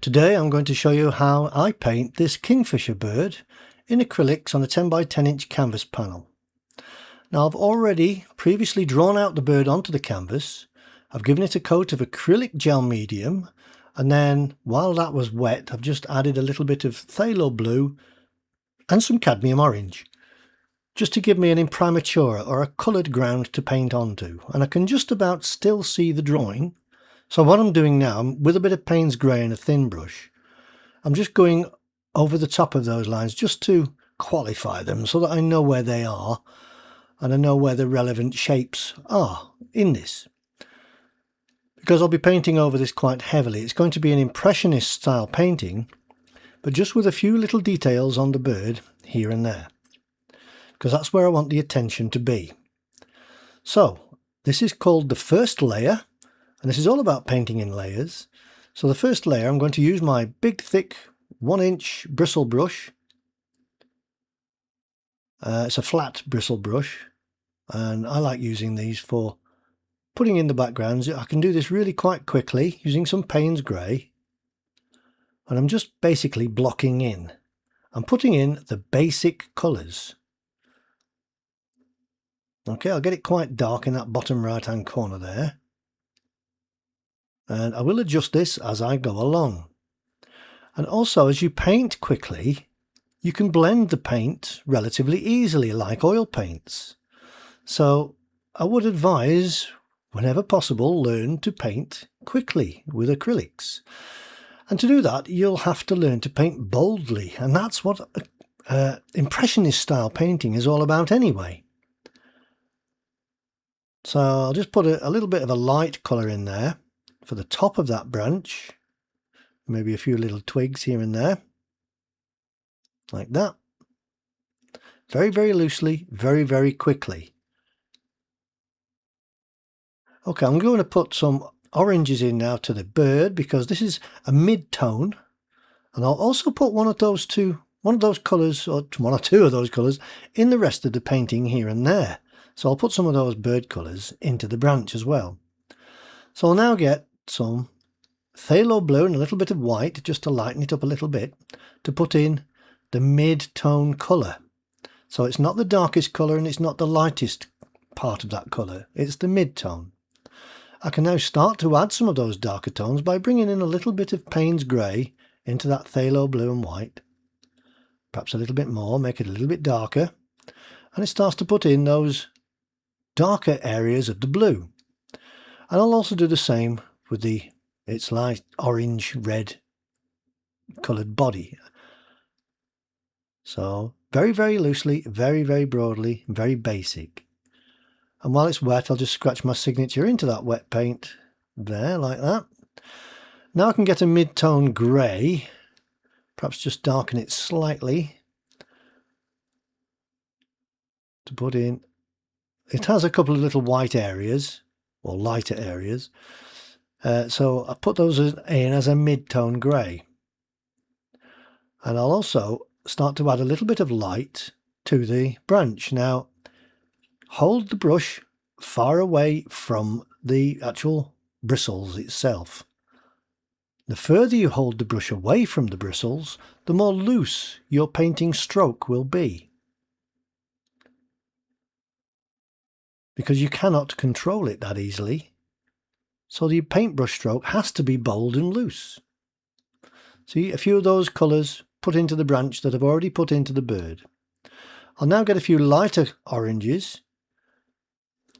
Today I'm going to show you how I paint this kingfisher bird in acrylics on a 10 by 10 inch canvas panel. Now I've already previously drawn out the bird onto the canvas. I've given it a coat of acrylic gel medium, and then while that was wet I've just added a little bit of phthalo blue and some cadmium orange, just to give me an imprimatur or a coloured ground to paint onto, and I can just about still see the drawing. So what I'm doing now, with a bit of Payne's grey and a thin brush, I'm just going over the top of those lines just to qualify them so that I know where they are and I know where the relevant shapes are in this. Because I'll be painting over this quite heavily. It's going to be an Impressionist style painting, but just with a few little details on the bird here and there, because that's where I want the attention to be. So this is called the first layer. And this is all about painting in layers. So the first layer, I'm going to use my big thick 1-inch bristle brush. It's a flat bristle brush, and I like using these for putting in the backgrounds. I can do this really quite quickly using some Payne's grey, and I'm just basically blocking in. I'm putting in the basic colours. Okay, I'll get it quite dark in that bottom right hand corner there. And I will adjust this as I go along. And also, as you paint quickly, you can blend the paint relatively easily like oil paints. So I would advise, whenever possible, learn to paint quickly with acrylics. And to do that, you'll have to learn to paint boldly, and that's what Impressionist style painting is all about anyway. So I'll just put a little bit of a light colour in there for the top of that branch, maybe a few little twigs here and there, like that. Very, very loosely, very, very quickly. Okay, I'm going to put some oranges in now to the bird because this is a mid-tone, and I'll also put one of those colours, or one or two of those colours, in the rest of the painting here and there. So I'll put some of those bird colours into the branch as well. So I'll now get some phthalo blue and a little bit of white just to lighten it up a little bit to put in the mid-tone colour. So it's not the darkest colour and it's not the lightest part of that colour, it's the mid-tone. I can now start to add some of those darker tones by bringing in a little bit of Payne's grey into that phthalo blue and white, perhaps a little bit more, make it a little bit darker, and it starts to put in those darker areas of the blue. And I'll also do the same with its light orange red coloured body. So very, very loosely, very, very broadly, very basic. And while it's wet, I'll just scratch my signature into that wet paint there, like that. Now I can get a mid-tone grey, perhaps just darken it slightly to put in. It has a couple of little white areas, or lighter areas. So I put those in as a mid-tone grey. And I'll also start to add a little bit of light to the branch. Now, hold the brush far away from the actual bristles itself. The further you hold the brush away from the bristles, the more loose your painting stroke will be, because you cannot control it that easily. So the paintbrush stroke has to be bold and loose. See, a few of those colours put into the branch that I've already put into the bird. I'll now get a few lighter oranges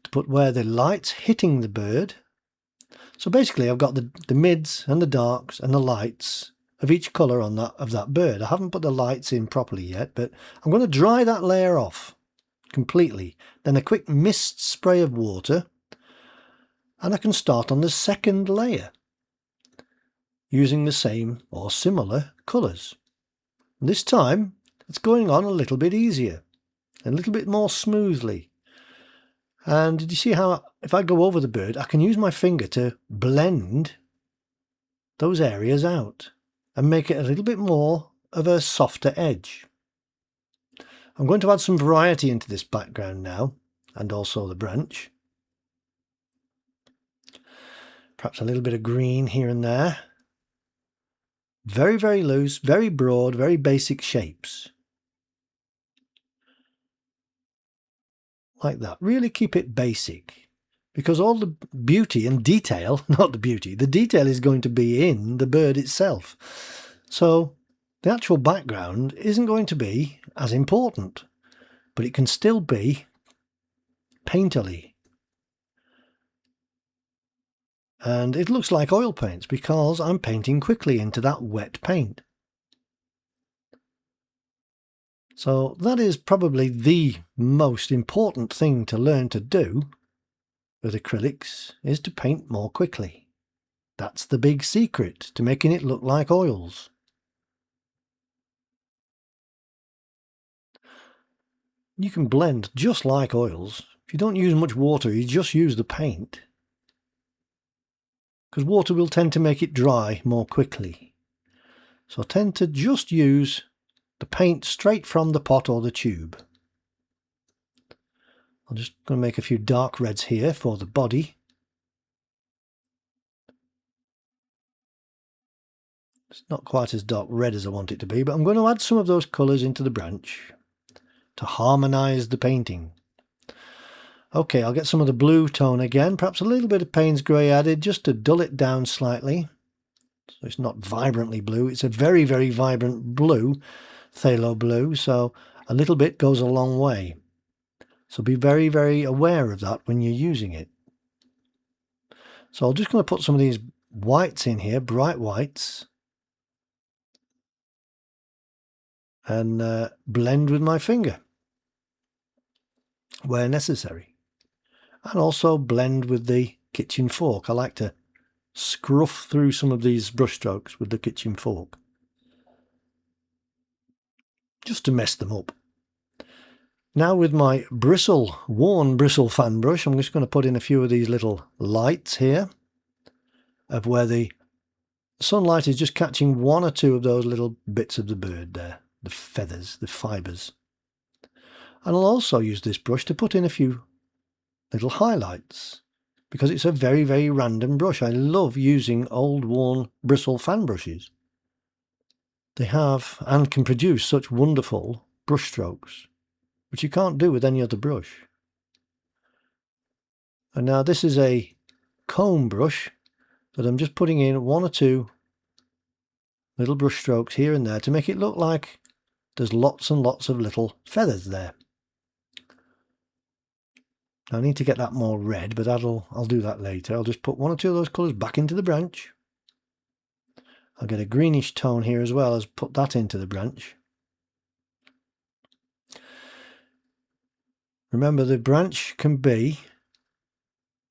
to put where the light's hitting the bird. So basically I've got the mids and the darks and the lights of each colour on that bird. I haven't put the lights in properly yet, but I'm going to dry that layer off completely. Then a quick mist spray of water, and I can start on the second layer using the same or similar colours. This time it's going on a little bit easier, a little bit more smoothly. And did you see how if I go over the bird, I can use my finger to blend those areas out and make it a little bit more of a softer edge. I'm going to add some variety into this background now, and also the branch. Perhaps a little bit of green here and there. Very, very loose, very broad, very basic shapes. Like that. Really keep it basic. Because all the beauty and detail, not the beauty, the detail is going to be in the bird itself. So the actual background isn't going to be as important, but it can still be painterly. And it looks like oil paints because I'm painting quickly into that wet paint. So that is probably the most important thing to learn to do with acrylics, is to paint more quickly. That's the big secret to making it look like oils. You can blend just like oils. If you don't use much water, you just use the paint, because water will tend to make it dry more quickly. So I tend to just use the paint straight from the pot or the tube. I'm just going to make a few dark reds here for the body. It's not quite as dark red as I want it to be, but I'm going to add some of those colours into the branch to harmonise the painting. Okay, I'll get some of the blue tone again, perhaps a little bit of Payne's grey added just to dull it down slightly. So it's not vibrantly blue, it's a very, very vibrant blue, phthalo blue, so a little bit goes a long way. So be very, very aware of that when you're using it. So I'm just going to put some of these whites in here, bright whites, and blend with my finger where necessary. And also blend with the kitchen fork. I like to scruff through some of these brush strokes with the kitchen fork, just to mess them up. Now with my worn bristle fan brush, I'm just going to put in a few of these little lights here of where the sunlight is just catching one or two of those little bits of the bird there, the feathers, the fibres. And I'll also use this brush to put in a few little highlights, because it's a very, very random brush. I love using old worn bristle fan brushes. They have and can produce such wonderful brush strokes, which you can't do with any other brush. And now this is a comb brush that I'm just putting in one or two little brush strokes here and there to make it look like there's lots and lots of little feathers there. I need to get that more red, but I'll do that later. I'll just put one or two of those colours back into the branch. I'll get a greenish tone here as well, as put that into the branch. Remember, the branch can be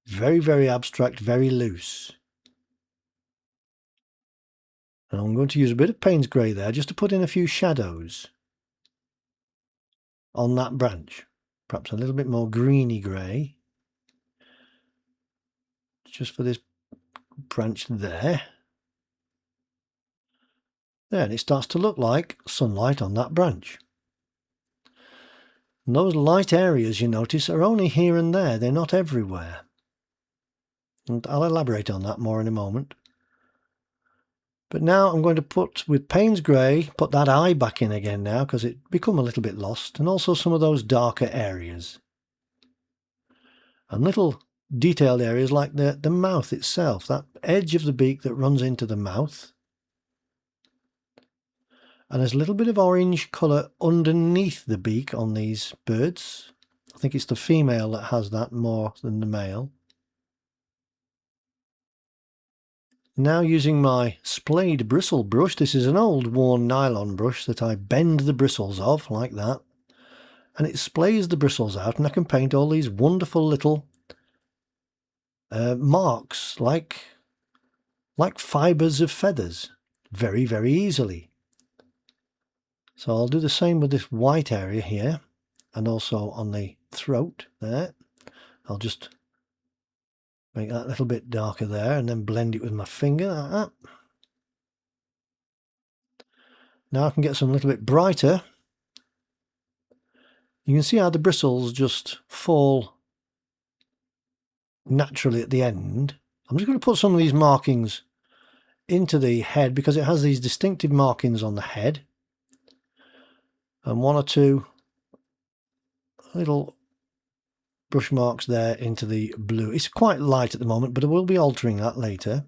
very, very abstract, very loose. And I'm going to use a bit of Payne's grey there just to put in a few shadows on that branch. Perhaps a little bit more greeny grey, just for this branch there. There, and it starts to look like sunlight on that branch. And those light areas, you notice, are only here and there, they're not everywhere. And I'll elaborate on that more in a moment. But now I'm going to put, with Payne's grey, put that eye back in again now, because it's become a little bit lost, and also some of those darker areas. And little detailed areas like the mouth itself, that edge of the beak that runs into the mouth. And there's a little bit of orange colour underneath the beak on these birds. I think it's the female that has that more than the male. Now using my splayed bristle brush, this is an old worn nylon brush that I bend the bristles of like that, and it splays the bristles out, and I can paint all these wonderful little marks like fibres of feathers very, very easily. So I'll do the same with this white area here, and also on the throat there. I'll just make that a little bit darker there and then blend it with my finger like that. Now I can get some a little bit brighter. You can see how the bristles just fall naturally at the end. I'm just going to put some of these markings into the head because it has these distinctive markings on the head, and one or two little brush marks there into the blue. It's quite light at the moment, but I will be altering that later.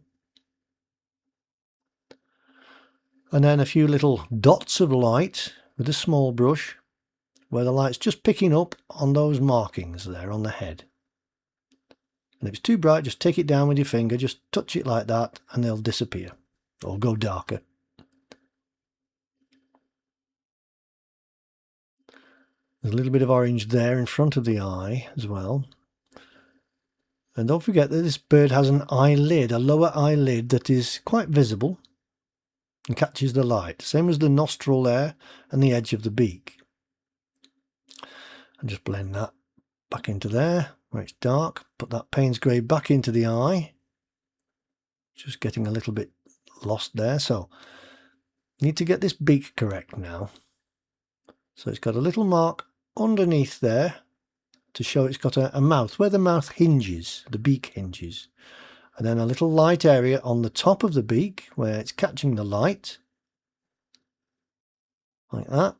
And then a few little dots of light with a small brush where the light's just picking up on those markings there on the head. And if it's too bright, just take it down with your finger, just touch it like that, and they'll disappear or go darker. There's a little bit of orange there in front of the eye as well. And don't forget that this bird has an eyelid, a lower eyelid that is quite visible and catches the light, same as the nostril there and the edge of the beak. And just blend that back into there where it's dark. Put that Payne's grey back into the eye. Just getting a little bit lost there, so need to get this beak correct now. So it's got a little mark underneath there to show it's got a mouth, where the mouth hinges, the beak hinges. And then a little light area on the top of the beak where it's catching the light. Like that.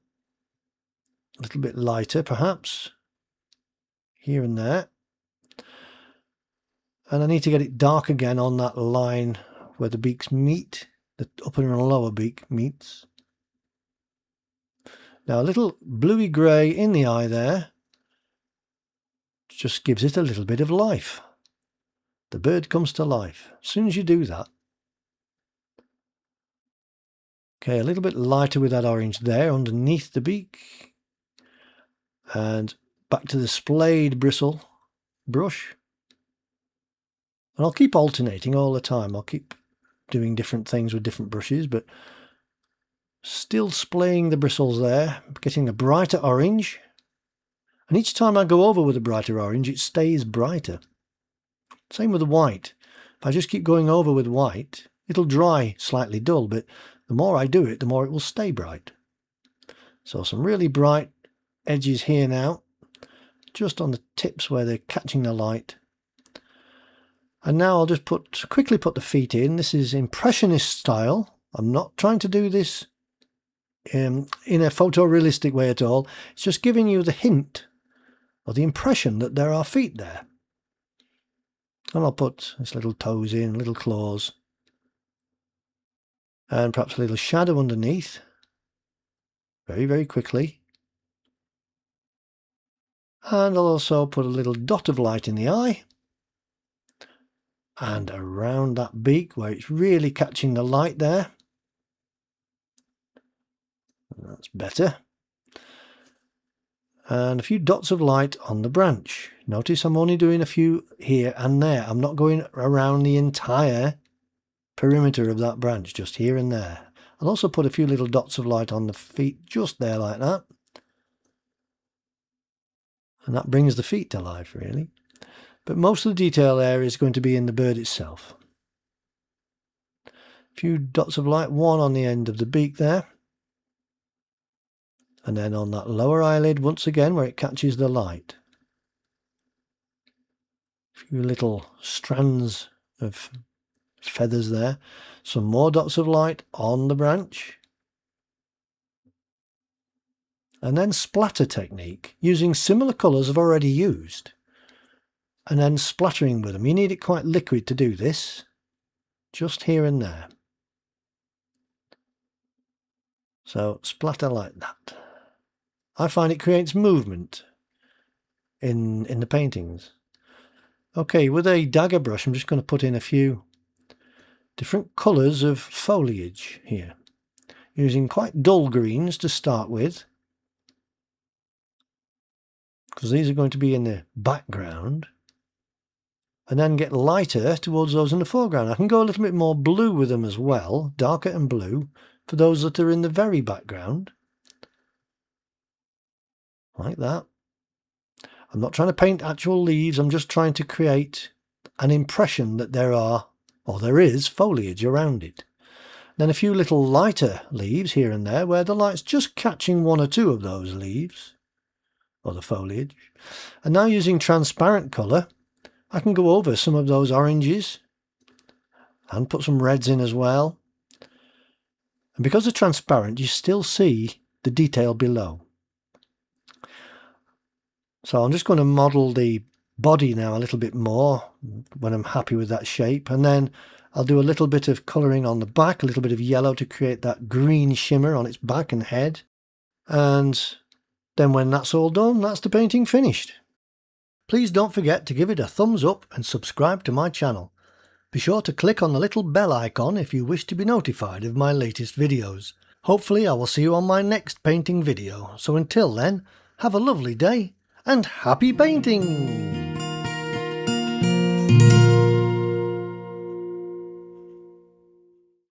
A little bit lighter perhaps. Here and there. And I need to get it dark again on that line where the beaks meet, the upper and lower beak meets. Now a little bluey grey in the eye there just gives it a little bit of life. The bird comes to life as soon as you do that. Okay, a little bit lighter with that orange there underneath the beak. And back to the splayed bristle brush. And I'll keep alternating all the time. I'll keep doing different things with different brushes, but still splaying the bristles there, getting a brighter orange. And each time I go over with a brighter orange, it stays brighter. Same with the white. If I just keep going over with white, it'll dry slightly dull, but the more I do it, the more it will stay bright. So some really bright edges here now, just on the tips where they're catching the light. And now I'll just quickly put the feet in. This is Impressionist style. I'm not trying to do this in a photorealistic way at all. It's just giving you the hint or the impression that there are feet there. And I'll put this little toes in, little claws, and perhaps a little shadow underneath, very, very quickly. And I'll also put a little dot of light in the eye, and around that beak where it's really catching the light there. That's better. And a few dots of light on the branch. Notice I'm only doing a few here and there. I'm not going around the entire perimeter of that branch, just here and there. I'll also put a few little dots of light on the feet, just there like that. And that brings the feet to life, really. But most of the detail there is going to be in the bird itself. A few dots of light, one on the end of the beak there. And then on that lower eyelid once again where it catches the light. A few little strands of feathers there. Some more dots of light on the branch. And then splatter technique, using similar colours I've already used. And then splattering with them. You need it quite liquid to do this. Just here and there. So splatter like that. I find it creates movement in the paintings. Okay, with a dagger brush I'm just going to put in a few different colours of foliage here. Using quite dull greens to start with. Because these are going to be in the background. And then get lighter towards those in the foreground. I can go a little bit more blue with them as well. Darker and blue for those that are in the very background. Like that. I'm not trying to paint actual leaves, I'm just trying to create an impression that there are, or there is, foliage around it. Then a few little lighter leaves here and there where the light's just catching one or two of those leaves, or the foliage. And now using transparent colour, I can go over some of those oranges and put some reds in as well. And because they're transparent, you still see the detail below. So I'm just going to model the body now a little bit more when I'm happy with that shape, and then I'll do a little bit of colouring on the back, a little bit of yellow to create that green shimmer on its back and head. And then when that's all done, that's the painting finished. Please don't forget to give it a thumbs up and subscribe to my channel. Be sure to click on the little bell icon if you wish to be notified of my latest videos. Hopefully I will see you on my next painting video. So until then, have a lovely day and happy painting!